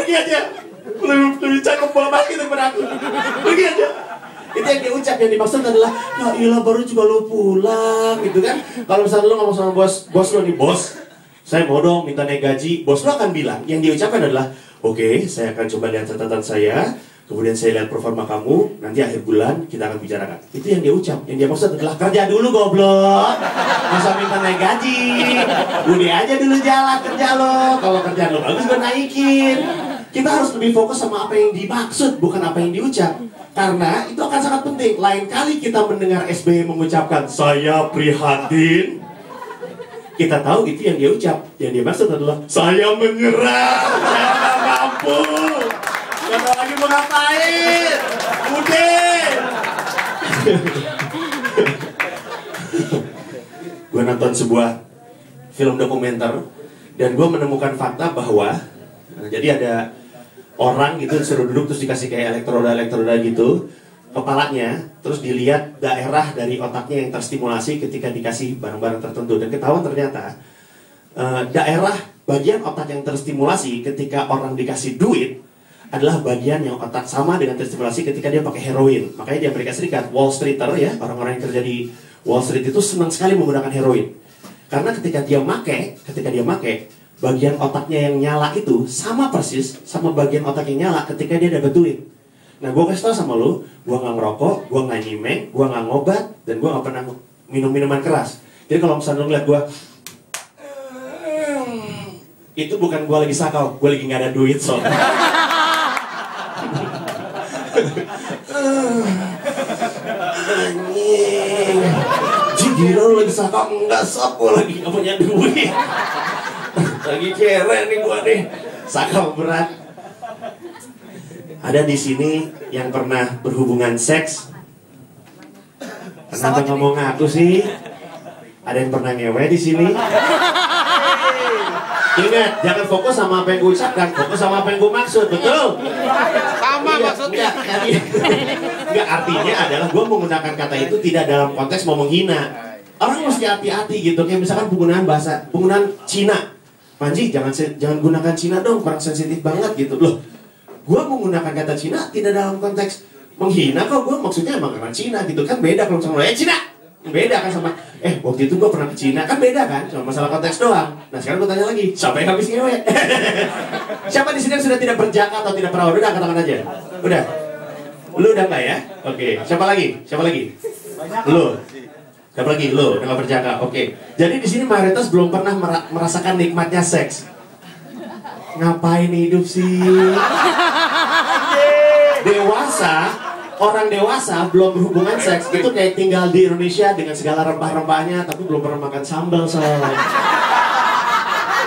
pergi aja. Lebih cakep bola basket daripada aku. Pergi aja. Itu yang dia ucap, yang dimaksud adalah, ya iyalah baru juga lu pulang gitu kan. Kalau misalnya lu ngomong sama bos lu nih, bos, saya mau dong minta naik gaji. Bos lu akan bilang, yang dia ucapkan adalah, oke, saya akan coba lihat catatan saya, kemudian saya lihat performa kamu, nanti akhir bulan kita akan bicarakan. Itu yang dia ucap, yang dia maksud adalah kerja dulu goblok. Masa minta naik gaji, udah aja dulu jalan kerja lo. Kalau kerjaan lo bagus gue naikin. Kita harus lebih fokus sama apa yang dimaksud, bukan apa yang diucap. Karena itu akan sangat penting. Lain kali kita mendengar SBY mengucapkan, saya prihatin, kita tahu itu yang dia ucap. Yang dia maksud adalah, saya menyerah, saya gak mampu. Gak tau lagi mau ngapain. Udah. Gue nonton sebuah film dokumenter, dan gue menemukan fakta bahwa jadi ada orang gitu disuruh duduk, terus dikasih kayak elektroda gitu kepalanya, terus dilihat daerah dari otaknya yang terstimulasi ketika dikasih barang-barang tertentu, dan ketahuan ternyata daerah bagian otak yang terstimulasi ketika orang dikasih duit adalah bagian yang otak sama dengan terstimulasi ketika dia pakai heroin. Makanya di Amerika Serikat, Wall Streeter ya, orang-orang yang kerja di Wall Street itu senang sekali menggunakan heroin. Karena ketika dia make, bagian otaknya yang nyala itu sama persis sama bagian otak yang nyala ketika dia dapat duit. Nah, gue kasih tau sama lu, gue gak ngerokok, gue gak nyimeng, gue gak ngobat, dan gue gak pernah minum minuman keras. Jadi kalau misalnya lu ngeliat gue, itu bukan gue lagi sakau, gue lagi gak ada duit soalnya. Anjing, gila lu lagi sakau, enggak sob, gue lagi gak punya duit. Lagi keren nih gua nih, sakau berat. Ada di sini yang pernah berhubungan seks? Kenapa ngomong aku sih? Ada yang pernah ngewe di sini? Ingat, jangan fokus sama apa yang gue ucapkan, fokus sama apa yang gue maksud, betul? Sama maksudnya. Enggak, artinya adalah gue menggunakan kata itu tidak dalam konteks mau menghina. Orang mesti hati-hati gitu, kayak misalkan penggunaan Cina. Panji, jangan gunakan Cina dong, kurang sensitif banget gitu loh. Gue menggunakan kata Cina tidak dalam konteks menghina kok, gue maksudnya emang karena Cina gitu kan, beda kalau misalnya Cina, beda kan sama waktu itu gue pernah ke Cina, kan beda kan, cuma masalah konteks doang. Nah sekarang gue tanya lagi, siapa yang habis ngewe? Siapa di sini yang sudah tidak berjaka atau tidak perawat? Udah, katakan aja. Udah, lu udah nggak ya? Oke, siapa lagi? Lu. Siapa lagi? Lo, udah gak berjaga. Oke. Jadi di sini mayoritas belum pernah merasakan nikmatnya seks. Ngapain hidup sih? Orang dewasa belum berhubungan seks itu kayak tinggal di Indonesia dengan segala rempah-rempahnya, tapi belum pernah makan sambal soalnya.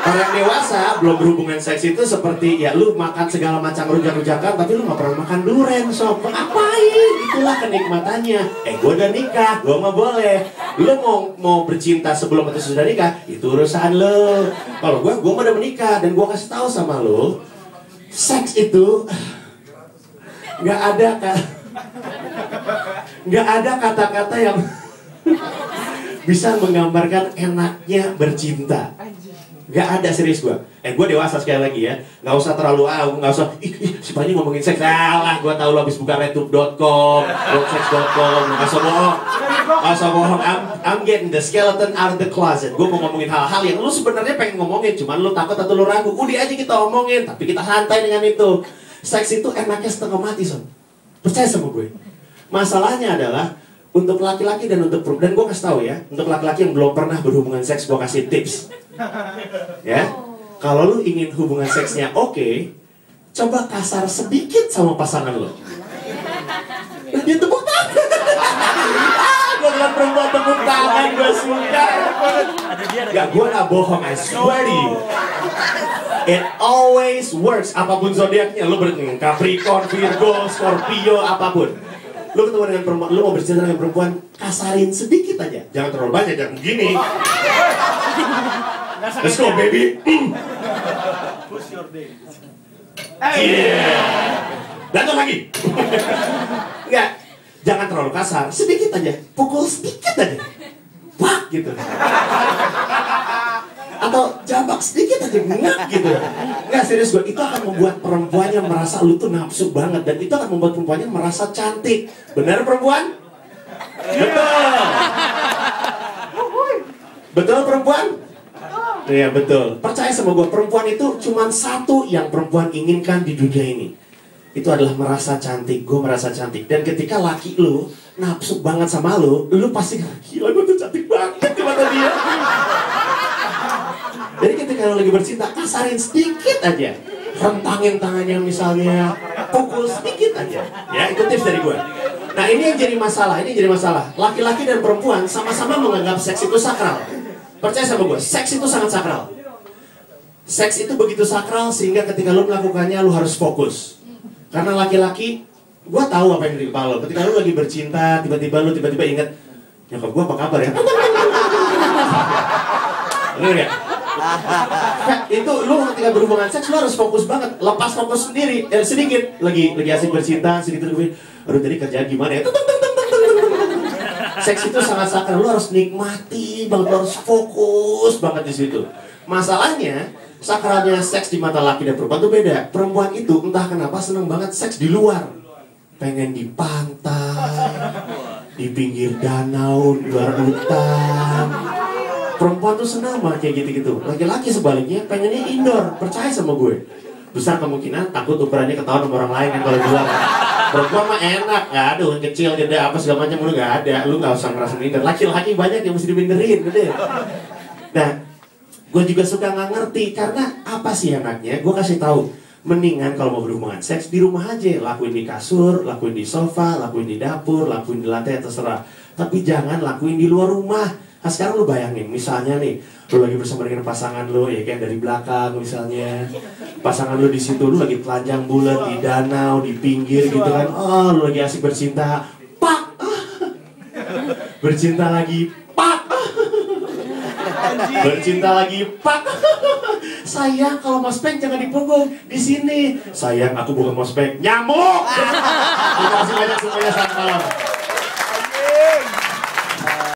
Orang dewasa belum berhubungan seks itu seperti ya lu makan segala macam rujak-rujakan tapi lu gak pernah makan durian sob. Ngapain? Itulah kenikmatannya. Gue udah nikah, gue mah boleh. Lu mau bercinta sebelum atau sudah nikah, itu urusan lu. Kalau gue mah udah menikah, dan gue kasih tahu sama lu, seks itu nggak ada kata-kata yang bisa menggambarkan enaknya bercinta. Gak ada, serius gue. Gue dewasa sekali lagi ya. Gak usah terlalu gak usah si Panji ngomongin seks. Alah, gue tahu lo habis buka redtube.com, blogsex.com. Gak usah bohong. I'm getting the skeleton out of the closet. Gue mau ngomongin hal-hal yang lu sebenarnya pengen ngomongin, cuman lu takut atau lu ragu. Udah aja kita omongin, tapi kita santai dengan itu. Seks itu enaknya setengah mati, son. Percaya sama gue. Masalahnya adalah untuk laki-laki dan untuk perempuan. Dan gue kasih tahu ya, untuk laki-laki yang belum pernah berhubungan seks, gue kasih tips. Ya, kalau lu ingin hubungan seksnya oke, coba kasar sedikit sama pasangan lo. Dia tepuk tangan. Gue ngeliat perempuan tepuk tangan, gue suka. Gak, gue gak bohong, I swear to you. It always works. Apapun zodiaknya, lu Capricorn, Virgo, Scorpio, apapun. Lu ketemu dengan perempuan, lu mau bercinta dengan perempuan, kasarin sedikit aja. Jangan terlalu banyak, jangan begini. Let's go, baby. Push your day. Datang lagi. Enggak, jangan terlalu kasar, sedikit aja. Pukul sedikit aja. Pak gitu. atau jambak sedikit aja ngak gitu. Nggak, serius gue, itu akan membuat perempuannya merasa lu tuh nafsu banget, dan itu akan membuat perempuannya merasa cantik. Benar perempuan? Betul. Betul perempuan? Iya betul. Percaya sama gue, perempuan itu cuma satu yang perempuan inginkan di dunia ini. Itu adalah merasa cantik. Gue merasa cantik. Dan ketika laki lu nafsu banget sama lu pasti gila, gue tuh cantik banget di mata dia. Jadi ketika lu lagi bercinta, kasarin sedikit aja, rentangin tangannya misalnya, pukul sedikit aja. Ya, itu tips dari gue. Nah, ini yang jadi masalah. Laki-laki dan perempuan sama-sama menganggap seks itu sakral. Percaya sama gue, seks itu sangat sakral. Seks itu begitu sakral sehingga ketika lu melakukannya lu harus fokus. Karena laki-laki, gue tahu apa yang di kepala lo. Ketika lu lagi bercinta, tiba-tiba ingat, nyokap gue apa kabar ya? Bener ya? Itu lu ketika berhubungan seks lu harus fokus banget. Lepas fokus sendiri, sedikit lagi asik bercinta, sedikit lebih, aduh tadi kerjaan gimana ya? Seks itu sangat sakral, lu harus nikmati banget, lu harus fokus banget di situ. Masalahnya, sakralnya seks di mata laki dan perempuan itu beda. Perempuan itu entah kenapa seneng banget seks di luar. Pengen di pantai, di pinggir danau, di luar hutan. Perempuan tuh senang banget kayak gitu-gitu. Laki-laki sebaliknya pengennya indoor. Percaya sama gue, besar kemungkinan takut ukurannya ketahuan sama orang lain kan kalau di luar. Perempuan mah enak, nggak ada yang kecil, gede, apa segala macam, lu nggak ada. Lu nggak usah ngerasa minder. Laki-laki banyak yang mesti diminderin, gede. Nah, gue juga suka nggak ngerti karena apa sih enaknya? Gue kasih tahu, mendingan kalau mau berhubungan seks di rumah aja, lakuin di kasur, lakuin di sofa, lakuin di dapur, lakuin di lantai, terserah. Tapi jangan lakuin di luar rumah. Nah sekarang lu bayangin, misalnya nih, lu lagi bersama dengan pasangan lu, ya kan, dari belakang misalnya, pasangan lu di situ, lu lagi telanjang bulat di danau, di pinggir gitu kan, oh lu lagi asik bercinta, pak, bercinta lagi, pak, bercinta lagi, pak, sayang kalau mau spek jangan dipunggung di sini, sayang aku bukan mau spek, nyamuk. Terima kasih banyak semuanya, selamat malam.